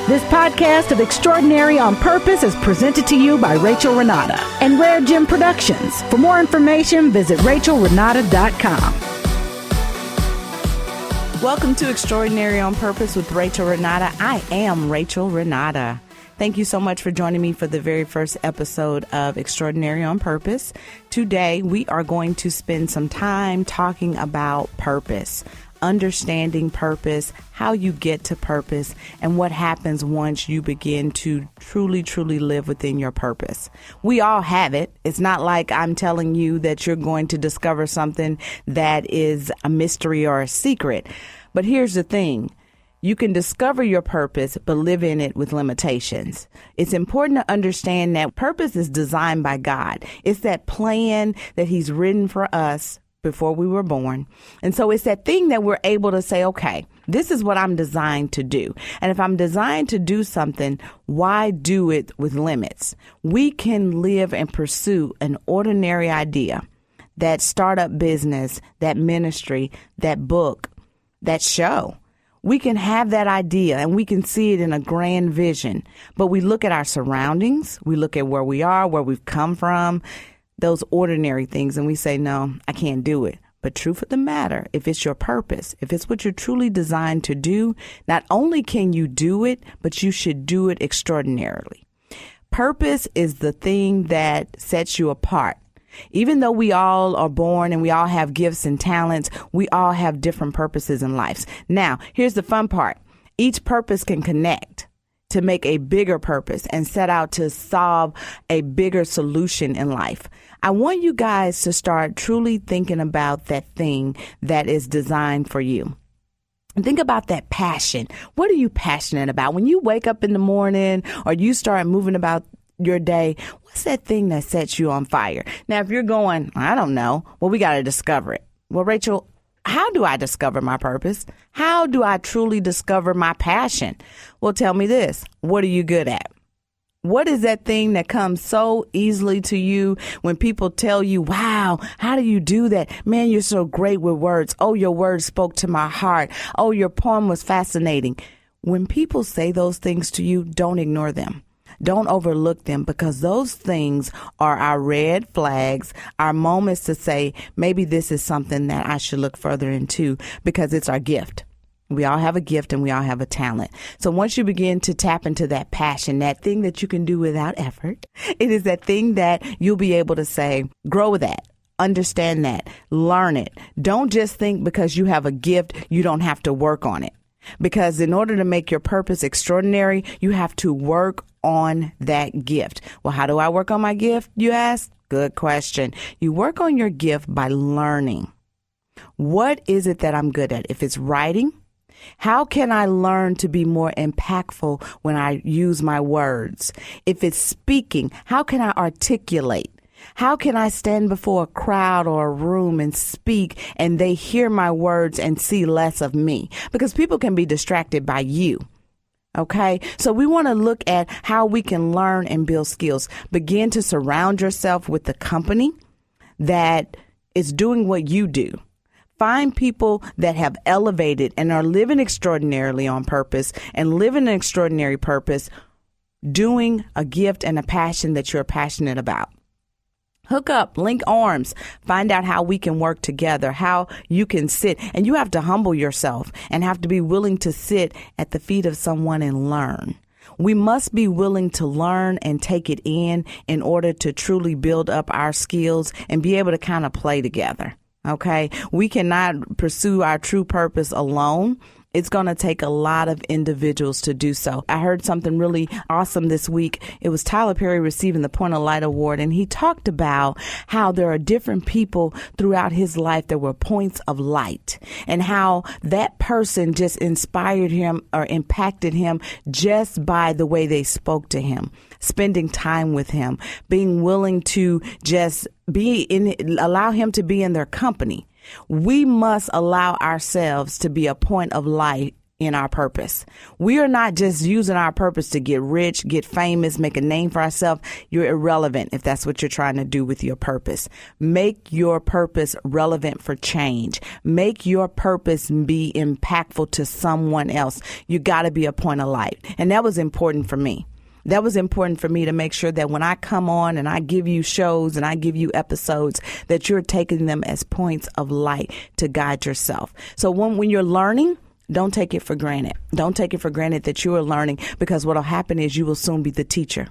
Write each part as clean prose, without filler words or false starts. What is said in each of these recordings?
This podcast of Extraordinary on Purpose is presented to you by Rachel Renata and RareGem Productions. For more information, visit RachelRenata.com. Welcome to Extraordinary on Purpose with Rachel Renata. I am Rachel Renata. Thank you so much for joining me for the very first episode of Extraordinary on Purpose. Today, we are going to spend some time talking about purpose, understanding purpose, how you get to purpose, and what happens once you begin to truly live within your purpose. We all have it. It's not like I'm telling you that you're going to discover something that is a mystery or a secret. But here's the thing. You can discover your purpose, but live in it with limitations. It's important to understand that purpose is designed by God. It's that plan that He's written for us before we were born. And so it's that thing that we're able to say, okay, this is what I'm designed to do. And if I'm designed to do something, why do it with limits? We can live and pursue an ordinary idea, that startup business, that ministry, that book, that show. We can have that idea and we can see it in a grand vision, but we look at our surroundings, we look at where we are, where we've come from, those ordinary things, and we say, no, I can't do it. But truth of the matter, if it's your purpose, if it's what you're truly designed to do, not only can you do it, but you should do it extraordinarily. Purpose is the thing that sets you apart. Even though we all are born and we all have gifts and talents, we all have different purposes in life. Now, here's the fun part. Each purpose can connect to make a bigger purpose and set out to solve a bigger solution in life. I want you guys to start truly thinking about that thing that is designed for you. Think about that passion. What are you passionate about? When you wake up in the morning or you start moving about your day, what's that thing that sets you on fire? Now, if you're going, I don't know, well, we got to discover it. Well, Rachel, how do I discover my purpose? How do I truly discover my passion? Well, tell me this. What are you good at? What is that thing that comes so easily to you when people tell you, wow, how do you do that? Man, you're so great with words. Oh, your words spoke to my heart. Oh, your poem was fascinating. When people say those things to you, don't ignore them. Don't overlook them, because those things are our red flags, our moments to say, maybe this is something that I should look further into, because it's our gift. We all have a gift and we all have a talent. So once you begin to tap into that passion, that thing that you can do without effort, it is that thing that you'll be able to say, grow with that. Understand that. Learn it. Don't just think because you have a gift, you don't have to work on it. Because in order to make your purpose extraordinary, you have to work on that gift. Well, how do I work on my gift, you ask? Good question. You work on your gift by learning. What is it that I'm good at? If it's writing, how can I learn to be more impactful when I use my words? If it's speaking, how can I articulate? How can I stand before a crowd or a room and speak and they hear my words and see less of me? Because people can be distracted by you. Okay, so we want to look at how we can learn and build skills. Begin to surround yourself with the company that is doing what you do. Find people that have elevated and are living extraordinarily on purpose and living an extraordinary purpose, doing a gift and a passion that you're passionate about. Hook up, link arms, find out how we can work together, how you can sit. And you have to humble yourself and have to be willing to sit at the feet of someone and learn. We must be willing to learn and take it in order to truly build up our skills and be able to kind of play together. Okay, we cannot pursue our true purpose alone. It's going to take a lot of individuals to do so. I heard something really awesome this week. It was Tyler Perry receiving the Point of Light Award, and he talked about how there are different people throughout his life that were points of light, and how that person just inspired him or impacted him just by the way they spoke to him, spending time with him, being willing to just allow him to be in their company. We must allow ourselves to be a point of light in our purpose. We are not just using our purpose to get rich, get famous, make a name for ourselves. You're irrelevant if that's what you're trying to do with your purpose. Make your purpose relevant for change. Make your purpose be impactful to someone else. You got to be a point of light. And that was important for me. That was important for me to make sure that when I come on and I give you shows and I give you episodes, that you're taking them as points of light to guide yourself. So when you're learning, don't take it for granted. Don't take it for granted that you are learning, because what will happen is you will soon be the teacher.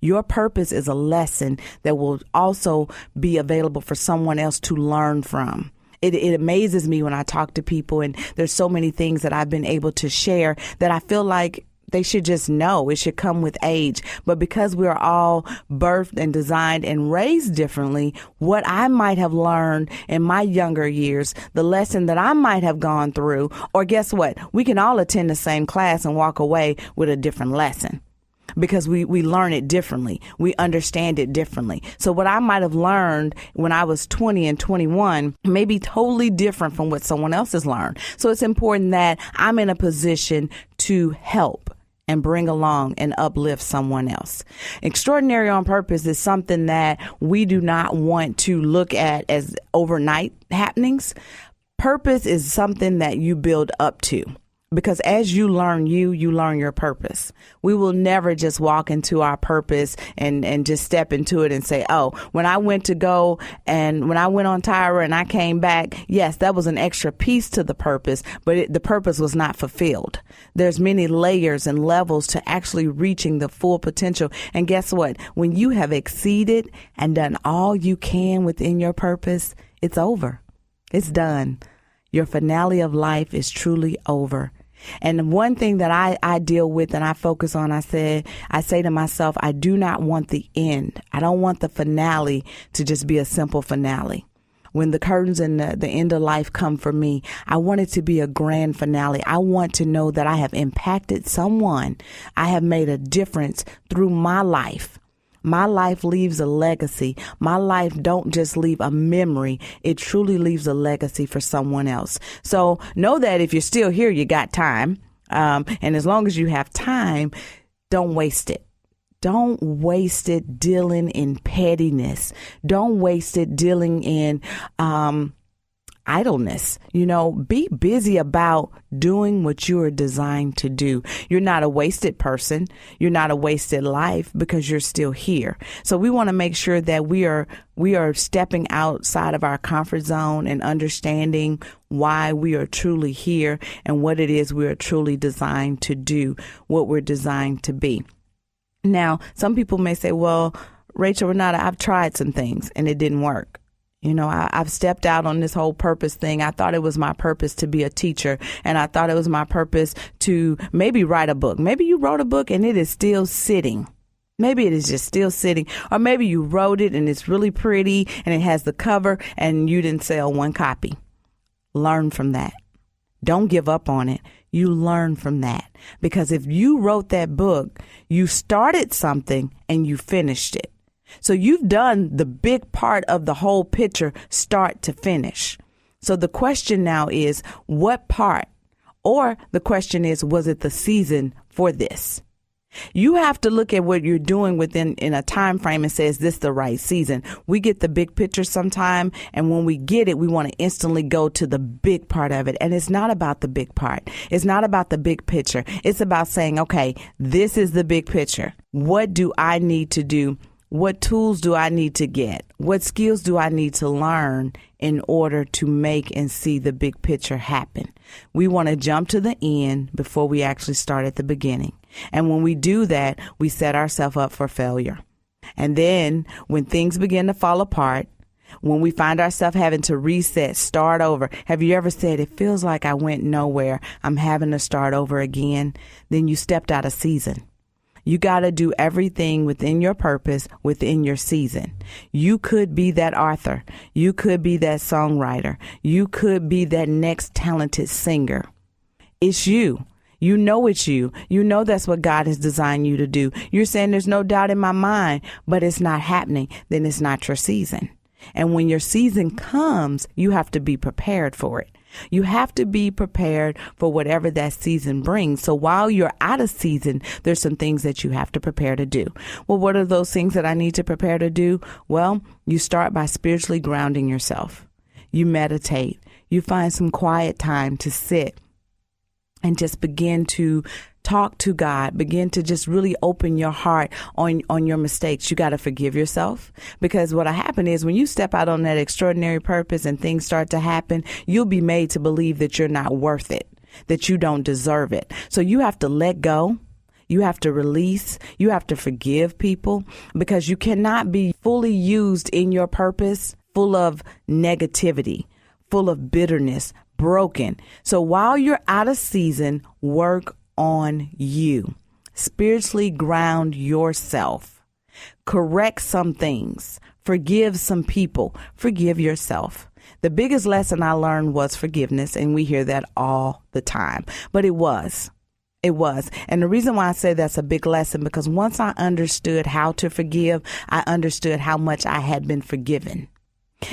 Your purpose is a lesson that will also be available for someone else to learn from. It amazes me when I talk to people, and there's so many things that I've been able to share that I feel like they should just know. It should come with age. But because we are all birthed and designed and raised differently, what I might have learned in my younger years, the lesson that I might have gone through, or guess what? We can all attend the same class and walk away with a different lesson, because we learn it differently. We understand it differently. So what I might have learned when I was 20 and 21 may be totally different from what someone else has learned. So it's important that I'm in a position to help and bring along and uplift someone else. Extraordinary on purpose is something that we do not want to look at as overnight happenings. Purpose is something that you build up to. Because as you learn you learn your purpose. We will never just walk into our purpose and just step into it and say, oh, when I went on Tyra and I came back, yes, that was an extra piece to the purpose, but the purpose was not fulfilled. There's many layers and levels to actually reaching the full potential. And guess what? When you have exceeded and done all you can within your purpose, it's over. It's done. Your finale of life is truly over. And one thing that I deal with and I focus on, I say to myself, I do not want the end. I don't want the finale to just be a simple finale. When the curtains and the end of life come for me, I want it to be a grand finale. I want to know that I have impacted someone. I have made a difference through my life. My life leaves a legacy. My life don't just leave a memory. It truly leaves a legacy for someone else. So know that if you're still here, you got time. And as long as you have time, don't waste it. Don't waste it dealing in pettiness. Don't waste it dealing in idleness. Be busy about doing what you are designed to do. You're not a wasted person. You're not a wasted life, because you're still here. So we want to make sure that we are stepping outside of our comfort zone and understanding why we are truly here and what it is we are truly designed to do, what we're designed to be. Now, some people may say, well, Rachel Renata, I've tried some things and it didn't work. I've stepped out on this whole purpose thing. I thought it was my purpose to be a teacher, and I thought it was my purpose to maybe write a book. Maybe you wrote a book and it is still sitting. Maybe it is just still sitting, or maybe you wrote it and it's really pretty and it has the cover and you didn't sell one copy. Learn from that. Don't give up on it. You learn from that, because if you wrote that book, you started something and you finished it. So you've done the big part of the whole picture, start to finish. So the question now is, what part? Or the question is, was it the season for this? You have to look at what you're doing in a time frame and say, is this the right season? We get the big picture sometime, and when we get it, we want to instantly go to the big part of it. And it's not about the big part. It's not about the big picture. It's about saying, okay, this is the big picture. What do I need to do? What tools do I need to get? What skills do I need to learn in order to make and see the big picture happen? We want to jump to the end before we actually start at the beginning. And when we do that, we set ourselves up for failure. And then when things begin to fall apart, when we find ourselves having to reset, start over. Have you ever said, it feels like I went nowhere, I'm having to start over again? Then you stepped out of season. You got to do everything within your purpose, within your season. You could be that author. You could be that songwriter. You could be that next talented singer. It's you. You know it's you. You know that's what God has designed you to do. You're saying there's no doubt in my mind, but it's not happening. Then it's not your season. And when your season comes, you have to be prepared for it. You have to be prepared for whatever that season brings. So while you're out of season, there's some things that you have to prepare to do. Well, what are those things that I need to prepare to do? Well, you start by spiritually grounding yourself. You meditate. You find some quiet time to sit and just begin to talk to God. Begin to just really open your heart on your mistakes. You got to forgive yourself, because what'll happen is when you step out on that extraordinary purpose and things start to happen, you'll be made to believe that you're not worth it, that you don't deserve it. So you have to let go. You have to release. You have to forgive people, because you cannot be fully used in your purpose full of negativity, full of bitterness, broken. So while you're out of season, work on you. Spiritually ground yourself. Correct some things. Forgive some people. Forgive yourself. The biggest lesson I learned was forgiveness, and we hear that all the time. But it was. And the reason why I say that's a big lesson, because once I understood how to forgive, I understood how much I had been forgiven.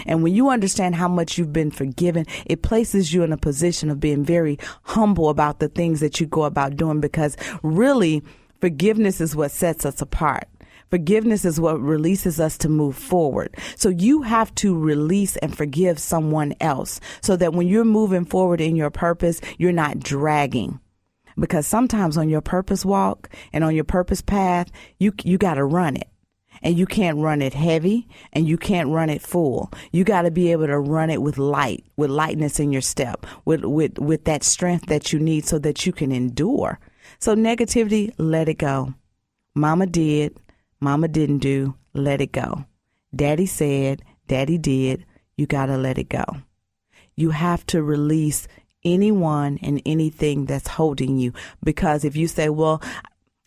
And when you understand how much you've been forgiven, it places you in a position of being very humble about the things that you go about doing, because really forgiveness is what sets us apart. Forgiveness is what releases us to move forward. So you have to release and forgive someone else so that when you're moving forward in your purpose, you're not dragging. Because sometimes on your purpose walk and on your purpose path, you got to run it. And you can't run it heavy, and you can't run it full. You got to be able to run it with lightness in your step, with that strength that you need so that you can endure. So negativity, let it go. Mama did, mama didn't do, let it go. Daddy said, daddy did, you got to let it go. You have to release anyone and anything that's holding you, because if you say, well,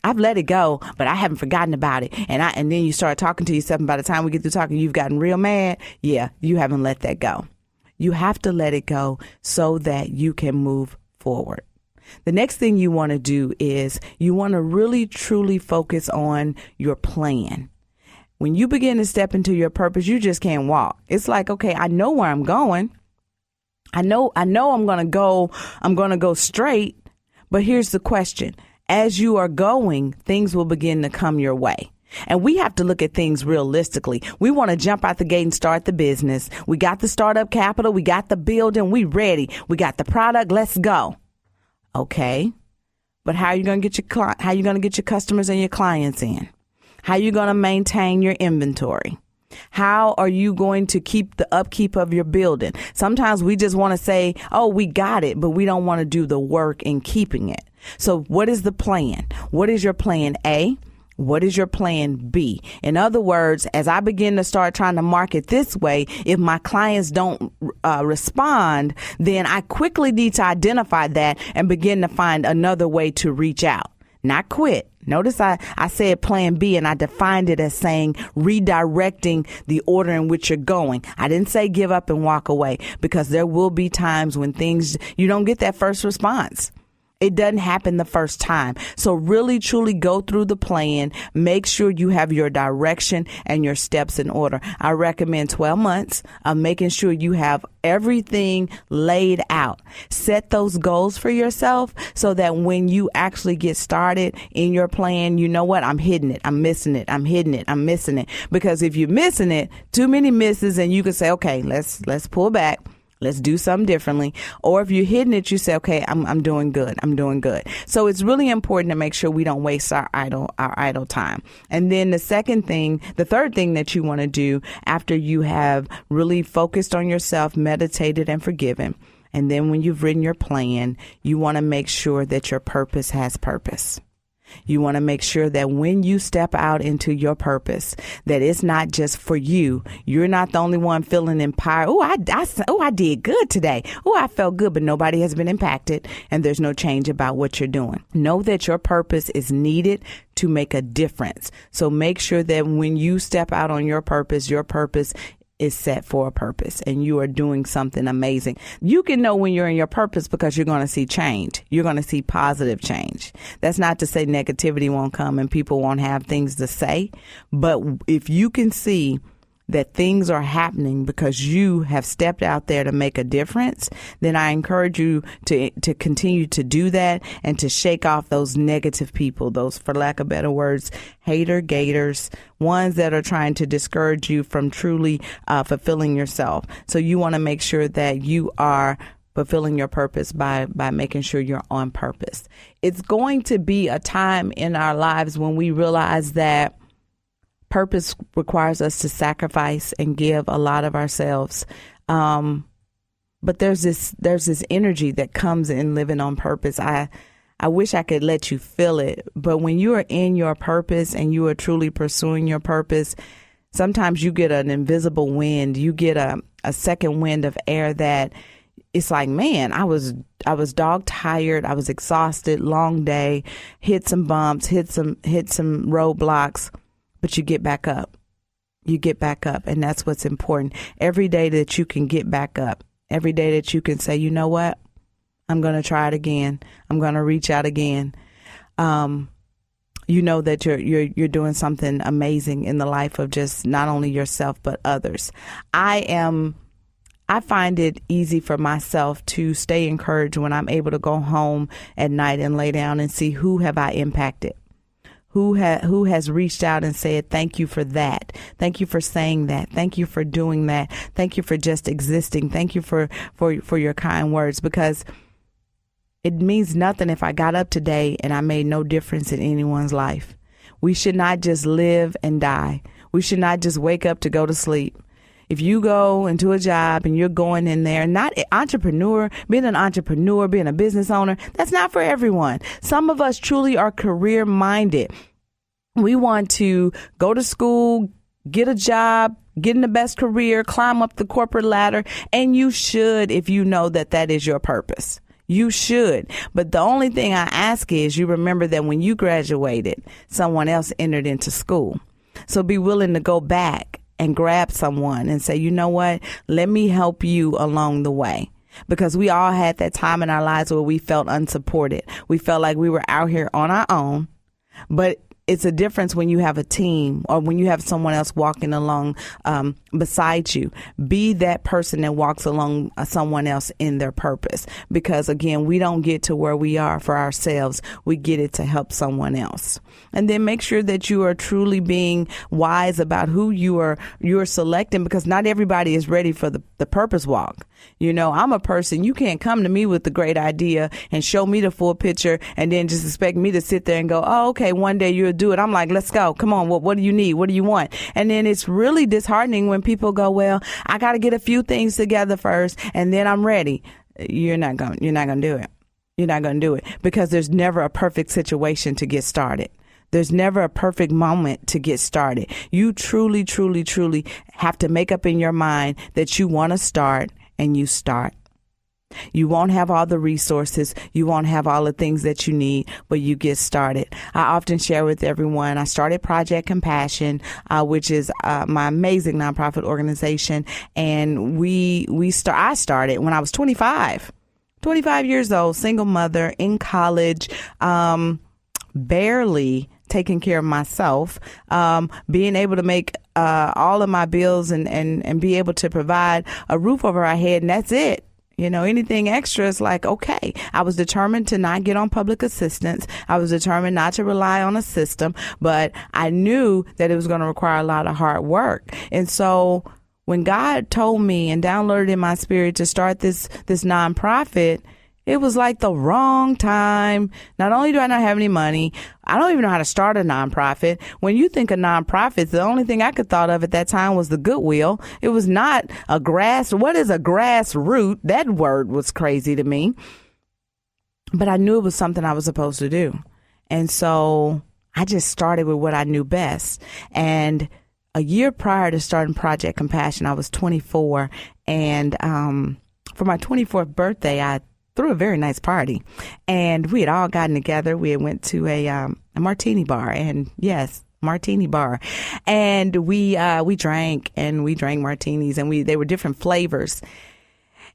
I've let it go, but I haven't forgotten about it. And then you start talking to yourself, and by the time we get through talking, you've gotten real mad. Yeah, you haven't let that go. You have to let it go so that you can move forward. The next thing you want to do is you want to really, truly focus on your plan. When you begin to step into your purpose, you just can't walk. It's like, okay, I know where I'm going. I know I'm going to go straight. But here's the question. As you are going, things will begin to come your way. And we have to look at things realistically. We want to jump out the gate and start the business. We got the startup capital. We got the building. We ready. We got the product. Let's go. Okay. But how are you going to get your customers and your clients in? How are you going to maintain your inventory? How are you going to keep the upkeep of your building? Sometimes we just want to say, oh, we got it, but we don't want to do the work in keeping it. So what is the plan? What is your plan A? What is your plan B? In other words, as I begin to start trying to market this way, if my clients don't respond, then I quickly need to identify that and begin to find another way to reach out, not quit. Notice I said plan B, and I defined it as saying redirecting the order in which you're going. I didn't say give up and walk away, because there will be times when you don't get that first response. It doesn't happen the first time. So really, truly go through the plan. Make sure you have your direction and your steps in order. I recommend 12 months of making sure you have everything laid out. Set those goals for yourself so that when you actually get started in your plan, you know what? I'm hitting it. I'm missing it. I'm hitting it. I'm missing it. Because if you're missing it, too many misses, and you can say, okay, let's pull back. Let's do something differently. Or if you're hitting it, you say, okay, I'm doing good. I'm doing good. So it's really important to make sure we don't waste our idle time. And then the third thing that you want to do after you have really focused on yourself, meditated and forgiven, and then when you've written your plan, you want to make sure that your purpose has purpose. You want to make sure that when you step out into your purpose, that it's not just for you. You're not the only one feeling empowered. I did good today. Oh, I felt good, but nobody has been impacted, and there's no change about what you're doing. Know that your purpose is needed to make a difference. So make sure that when you step out on your purpose is set for a purpose, and you are doing something amazing. You can know when you're in your purpose because you're going to see change. You're going to see positive change. That's not to say negativity won't come and people won't have things to say. But if you can see that things are happening because you have stepped out there to make a difference, then I encourage you to continue to do that and to shake off those negative people, those, for lack of better words, hater-gators, ones that are trying to discourage you from truly fulfilling yourself. So you want to make sure that you are fulfilling your purpose by making sure you're on purpose. It's going to be a time in our lives when we realize that purpose requires us to sacrifice and give a lot of ourselves. But there's this energy that comes in living on purpose. I wish I could let you feel it, but when you are in your purpose and you are truly pursuing your purpose, sometimes you get an invisible wind. You get a second wind of air that it's like, man, I was dog tired. I was exhausted, long day, hit some bumps, hit some roadblocks. But you get back up. You get back up. And that's what's important. Every day that you can get back up, every day that you can say, you know what? I'm going to try it again. I'm going to reach out again. You know that you're doing something amazing in the life of just not only yourself, but others. I find it easy for myself to stay encouraged when I'm able to go home at night and lay down and see who have I impacted. Who has reached out and said, thank you for that. Thank you for saying that. Thank you for doing that. Thank you for just existing. Thank you for your kind words, because it means nothing if I got up today and I made no difference in anyone's life. We should not just live and die. We should not just wake up to go to sleep. If you go into a job and you're going in there, not an entrepreneur, being a business owner, that's not for everyone. Some of us truly are career minded. We want to go to school, get a job, get in the best career, climb up the corporate ladder. And you should, if you know that is your purpose. You should. But the only thing I ask is you remember that when you graduated, someone else entered into school. So be willing to go back and grab someone and say, you know what, let me help you along the way. Because we all had that time in our lives where we felt unsupported. We felt like we were out here on our own. But it's a difference when you have a team or when you have someone else walking along beside you. Be that person that walks along someone else in their purpose. Because, again, we don't get to where we are for ourselves. We get it to help someone else. And then make sure that you are truly being wise about who you're selecting, because not everybody is ready for the purpose walk. You know, I'm a person, you can't come to me with the great idea and show me the full picture and then just expect me to sit there and go, oh, okay, one day you'll do it. I'm like, let's go. Come on. What do you need? What do you want? And then it's really disheartening when people go, well, I got to get a few things together first and then I'm ready. You're not going to do it. You're not going to do it, because there's never a perfect situation to get started. There's never a perfect moment to get started. You truly, truly, truly have to make up in your mind that you want to start, and you start. You won't have all the resources. You won't have all the things that you need, but you get started. I often share with everyone, I started Project Compassion, which is my amazing nonprofit organization. And I started when I was 25 years old, single mother in college, barely taking care of myself, being able to make all of my bills and be able to provide a roof over our head. And that's it. You know, anything extra is like, okay. I was determined to not get on public assistance. I was determined not to rely on a system, but I knew that it was going to require a lot of hard work. And so when God told me and downloaded in my spirit to start this nonprofit, it was like the wrong time. Not only do I not have any money, I don't even know how to start a nonprofit. When you think of nonprofits, the only thing I could thought of at that time was the Goodwill. It was not what is a grassroots? That word was crazy to me. But I knew it was something I was supposed to do. And so I just started with what I knew best. And a year prior to starting Project Compassion, I was 24. And for my 24th birthday, I threw a very nice party, and we had all gotten together. We had went to a martini bar, and yes, martini bar, and we drank martinis, and they were different flavors.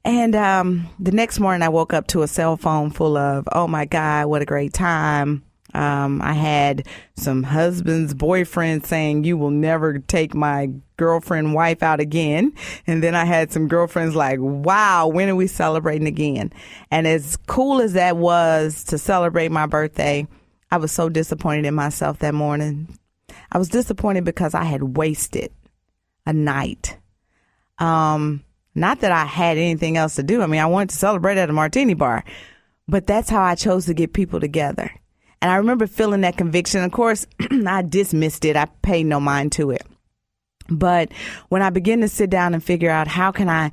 And the next morning, I woke up to a cell phone full of, oh my God, what a great time. I had some husbands, boyfriends saying, you will never take my girlfriend, wife out again. And then I had some girlfriends like, wow, when are we celebrating again? And as cool as that was to celebrate my birthday, I was so disappointed in myself that morning. I was disappointed because I had wasted a night. Not that I had anything else to do. I mean, I wanted to celebrate at a martini bar, but that's how I chose to get people together. And I remember feeling that conviction. Of course, I dismissed it. I paid no mind to it. But when I began to sit down and figure out how can I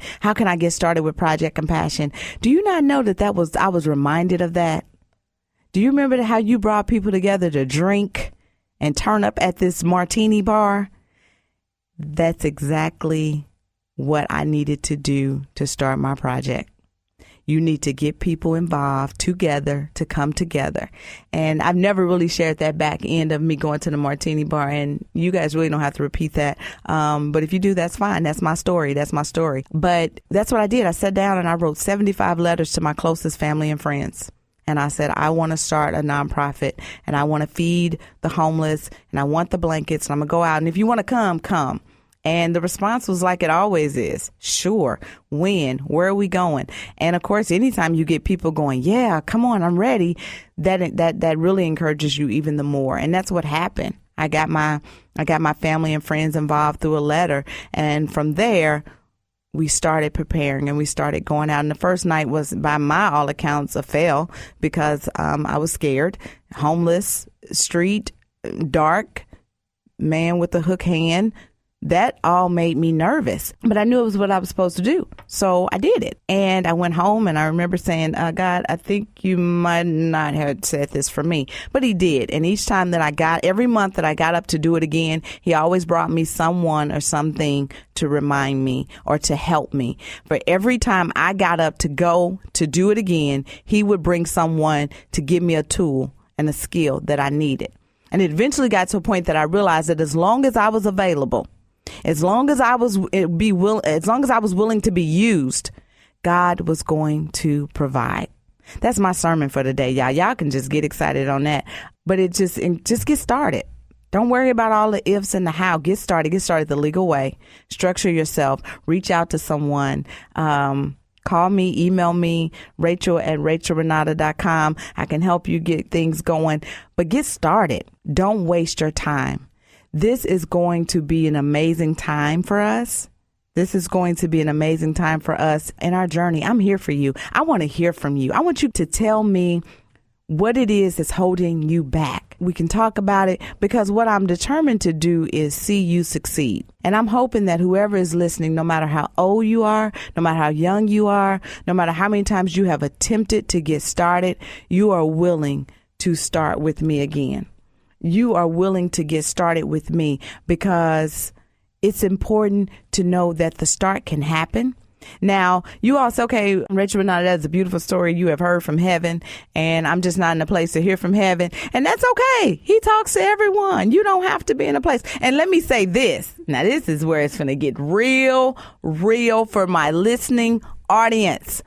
get started with Project Compassion, do you not know I was reminded of that? Do you remember how you brought people together to drink and turn up at this martini bar? That's exactly what I needed to do to start my project. You need to get people involved together to come together. And I've never really shared that back end of me going to the martini bar. And you guys really don't have to repeat that. But if you do, that's fine. That's my story. But that's what I did. I sat down and I wrote 75 letters to my closest family and friends. And I said, I want to start a nonprofit and I want to feed the homeless and I want the blankets and I'm going to go out. And if you want to come, come. And the response was like it always is. Sure. When? Where are we going? And of course, anytime you get people going, yeah, come on, I'm ready, that really encourages you even the more. And that's what happened. I got my family and friends involved through a letter. And from there, we started preparing and we started going out. And the first night was, by my all accounts, a fail because I was scared. Homeless, street, dark, man with a hook hand. That all made me nervous, but I knew it was what I was supposed to do. So I did it. And I went home and I remember saying, God, I think you might not have said this for me, but he did. And each time every month that I got up to do it again, he always brought me someone or something to remind me or to help me. For every time I got up to go to do it again, he would bring someone to give me a tool and a skill that I needed. And it eventually got to a point that I realized that as long as I was available, as long as I was willing to be used, God was going to provide. That's my sermon for today, y'all. Y'all can just get excited on that. But just get started. Don't worry about all the ifs and the how. Get started. Get started the legal way. Structure yourself. Reach out to someone. Call me, email me, Rachel@RachelRenata.com. I can help you get things going. But get started. Don't waste your time. This is going to be an amazing time for us. This is going to be an amazing time for us in our journey. I'm here for you. I want to hear from you. I want you to tell me what it is that's holding you back. We can talk about it because what I'm determined to do is see you succeed. And I'm hoping that whoever is listening, no matter how old you are, no matter how young you are, no matter how many times you have attempted to get started, you are willing to start with me again. You are willing to get started with me because it's important to know that the start can happen. Now, you all say, okay, Rachel Renata, that's a beautiful story you have heard from heaven, and I'm just not in a place to hear from heaven. And that's okay. He talks to everyone. You don't have to be in a place. And let me say this. Now, this is where it's going to get real for my listening audience.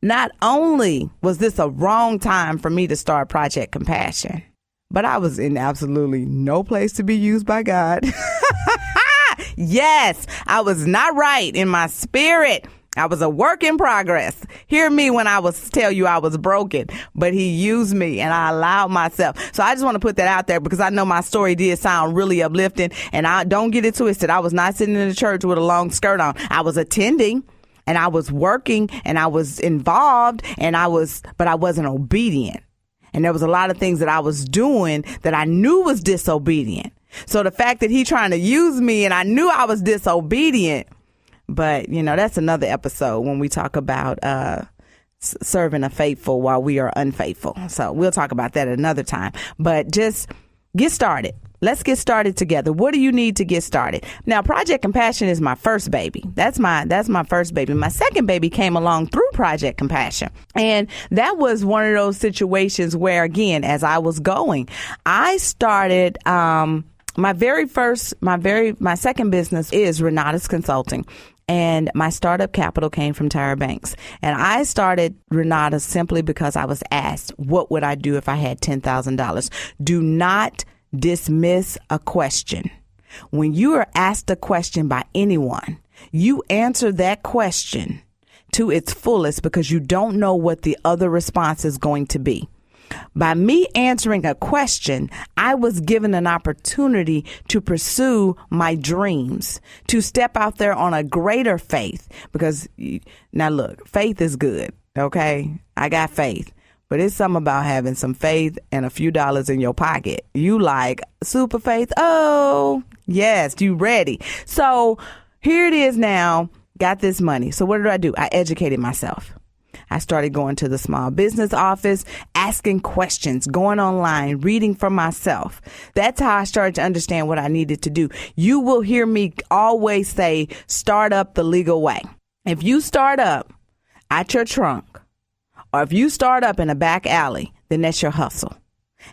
Not only was this a wrong time for me to start Project Compassion, but I was in absolutely no place to be used by God. Yes, I was not right in my spirit. I was a work in progress. Hear me when I tell you I was broken, but he used me and I allowed myself. So I just want to put that out there because I know my story did sound really uplifting, and I don't get it twisted. I was not sitting in the church with a long skirt on. I was attending and I was working and I was involved but I wasn't obedient. And there was a lot of things that I was doing that I knew was disobedient. So the fact that he trying to use me and I knew I was disobedient, but that's another episode when we talk about serving a faithful while we are unfaithful. So we'll talk about that another time, but just get started. Let's get started together. What do you need to get started? Now, Project Compassion is my first baby. That's my first baby. My second baby came along through Project Compassion. And that was one of those situations where, again, as I was going, I started, my second business is Renata's Consulting. And my startup capital came from Tyra Banks. And I started Renata simply because I was asked, what would I do if I had $10,000? Do not dismiss a question. When you are asked a question by anyone, you answer that question to its fullest because you don't know what the other response is going to be. By me answering a question, I was given an opportunity to pursue my dreams, to step out there on a greater faith. Because now look, faith is good. Okay. I got faith, but it's something about having some faith and a few dollars in your pocket. You like super faith. Oh, yes, you ready. So here it is now. Got this money. So what did? I educated myself. I started going to the small business office, asking questions, going online, reading for myself. That's how I started to understand what I needed to do. You will hear me always say, start up the legal way. If you start up at your trunk, or if you start up in a back alley, then that's your hustle.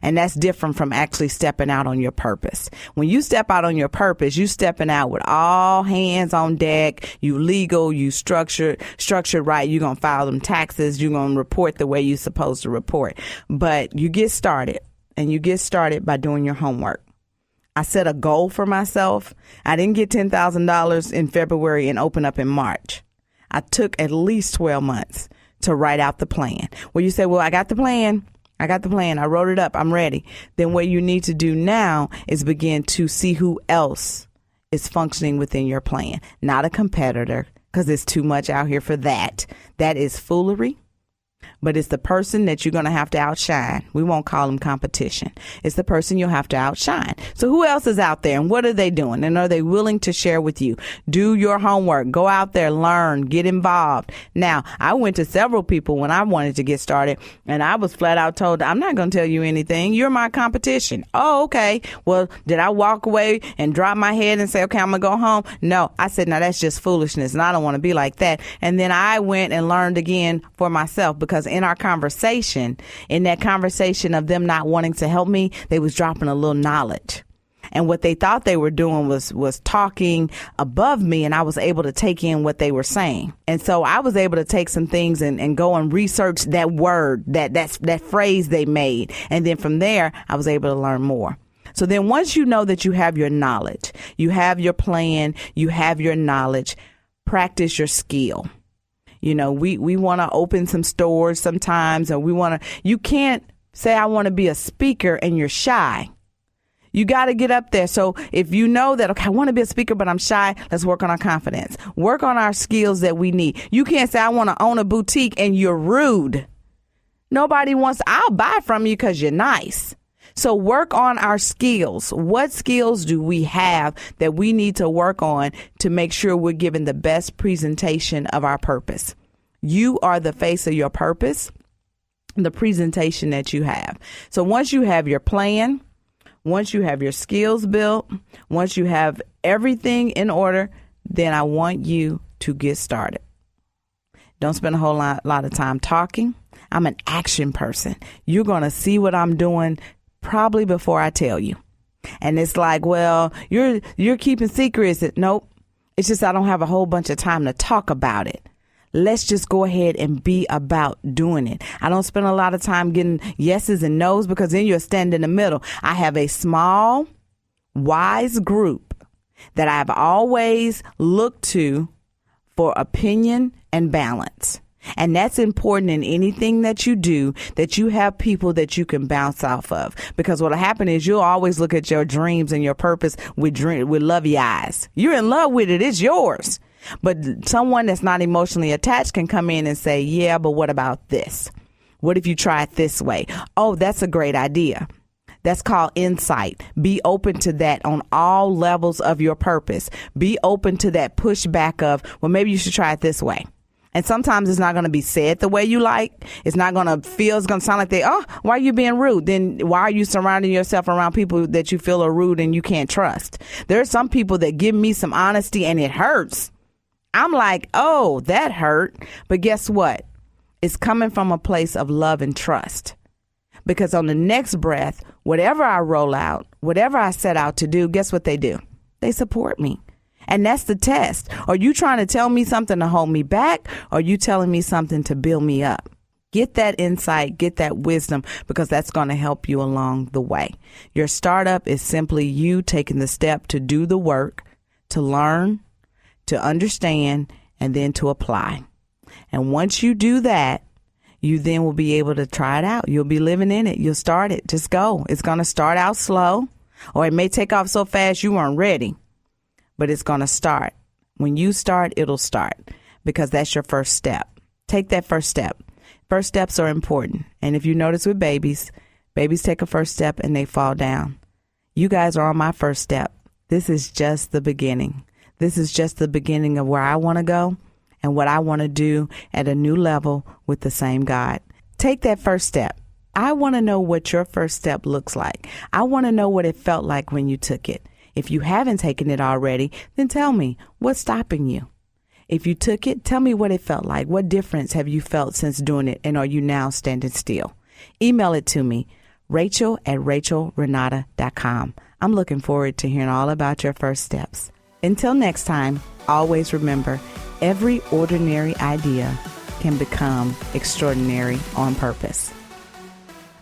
And that's different from actually stepping out on your purpose. When you step out on your purpose, you stepping out with all hands on deck. You legal, you structured right. You're going to file them taxes. You're going to report the way you're supposed to report. But you get started, and you get started by doing your homework. I set a goal for myself. I didn't get $10,000 in February and open up in March. I took at least 12 months to write out the plan. Well, you say, well, I got the plan. I wrote it up. I'm ready. Then what you need to do now is begin to see who else is functioning within your plan. Not a competitor, because it's too much out here for that. That is foolery. But it's the person that you're going to have to outshine. We won't call them competition. It's the person you'll have to outshine. So who else is out there, and what are they doing? And are they willing to share with you? Do your homework. Go out there, learn, get involved. Now, I went to several people when I wanted to get started, and I was flat out told, I'm not going to tell you anything. You're my competition. Oh, okay. Well, did I walk away and drop my head and say, okay, I'm going to go home? No, I said, no, that's just foolishness, and I don't want to be like that. And then I went and learned again for myself, because in our conversation, in that conversation of them not wanting to help me, they was dropping a little knowledge. And what they thought they were doing was talking above me, and I was able to take in what they were saying. And so I was able to take some things and go and research that word, that phrase they made. And then from there, I was able to learn more. So then once you know that you have your knowledge, you have your plan, you have your knowledge, practice your skill. You know, we want to open some stores sometimes, or you can't say, I want to be a speaker and you're shy. You got to get up there. So if you know that, okay, I want to be a speaker, but I'm shy, let's work on our confidence. Work on our skills that we need. You can't say, I want to own a boutique and you're rude. Nobody wants, I'll buy from you because you're nice. So work on our skills. What skills do we have that we need to work on to make sure we're giving the best presentation of our purpose? You are the face of your purpose, the presentation that you have. So once you have your plan, once you have your skills built, once you have everything in order, then I want you to get started. Don't spend a whole lot of time talking. I'm an action person. You're going to see what I'm doing probably before I tell you. And it's like, well, you're keeping secrets. Nope. It's just I don't have a whole bunch of time to talk about it. Let's just go ahead and be about doing it. I don't spend a lot of time getting yeses and nos, because then you'll stand in the middle. I have a small, wise group that I've always looked to for opinion and balance. And that's important in anything that you do, that you have people that you can bounce off of. Because what'll happen is you'll always look at your dreams and your purpose with lovey eyes. You're in love with it. It's yours. But someone that's not emotionally attached can come in and say, yeah, but what about this? What if you try it this way? Oh, that's a great idea. That's called insight. Be open to that on all levels of your purpose. Be open to that pushback of, well, maybe you should try it this way. And sometimes it's not going to be said the way you like. It's not going to feel, it's going to sound like why are you being rude? Then why are you surrounding yourself around people that you feel are rude and you can't trust? There are some people that give me some honesty and it hurts. I'm like, oh, that hurt. But guess what? It's coming from a place of love and trust. Because on the next breath, whatever I roll out, whatever I set out to do, guess what they do? They support me. And that's the test. Are you trying to tell me something to hold me back? Or are you telling me something to build me up? Get that insight, get that wisdom, because that's going to help you along the way. Your startup is simply you taking the step to do the work, to learn, to understand, and then to apply. And once you do that, you then will be able to try it out. You'll be living in it. You'll start it. Just go. It's going to start out slow, or it may take off so fast you weren't ready. But it's going to start. When you start, it'll start, because that's your first step. Take that first step. First steps are important. And if you notice with babies take a first step and they fall down. You guys are on my first step. This is just the beginning. This is just the beginning of where I want to go and what I want to do at a new level with the same God. Take that first step. I want to know what your first step looks like. I want to know what it felt like when you took it. If you haven't taken it already, then tell me, what's stopping you? If you took it, tell me what it felt like. What difference have you felt since doing it, and are you now standing still? Email it to me, Rachel@RachelRenata.com. I'm looking forward to hearing all about your first steps. Until next time, always remember, every ordinary idea can become extraordinary on purpose.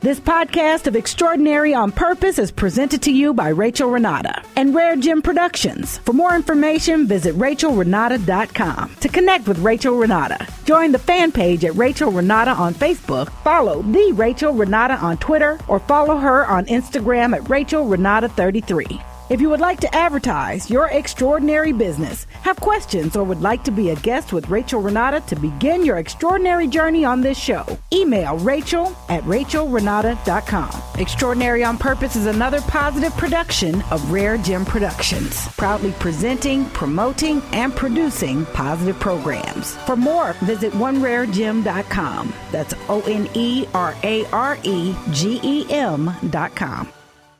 This podcast of Extraordinary on Purpose is presented to you by Rachel Renata and RareGem Productions. For more information, visit RachelRenata.com. To connect with Rachel Renata, join the fan page at Rachel Renata on Facebook, follow the Rachel Renata on Twitter, or follow her on Instagram at Rachel Renata 33. If you would like to advertise your extraordinary business, have questions, or would like to be a guest with Rachel Renata to begin your extraordinary journey on this show, email Rachel@RachelRenata.com. Extraordinary on Purpose is another positive production of RareGem Productions, proudly presenting, promoting, and producing positive programs. For more, visit OneRareGem.com. That's ONERAREGEM.com.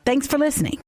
Thanks for listening.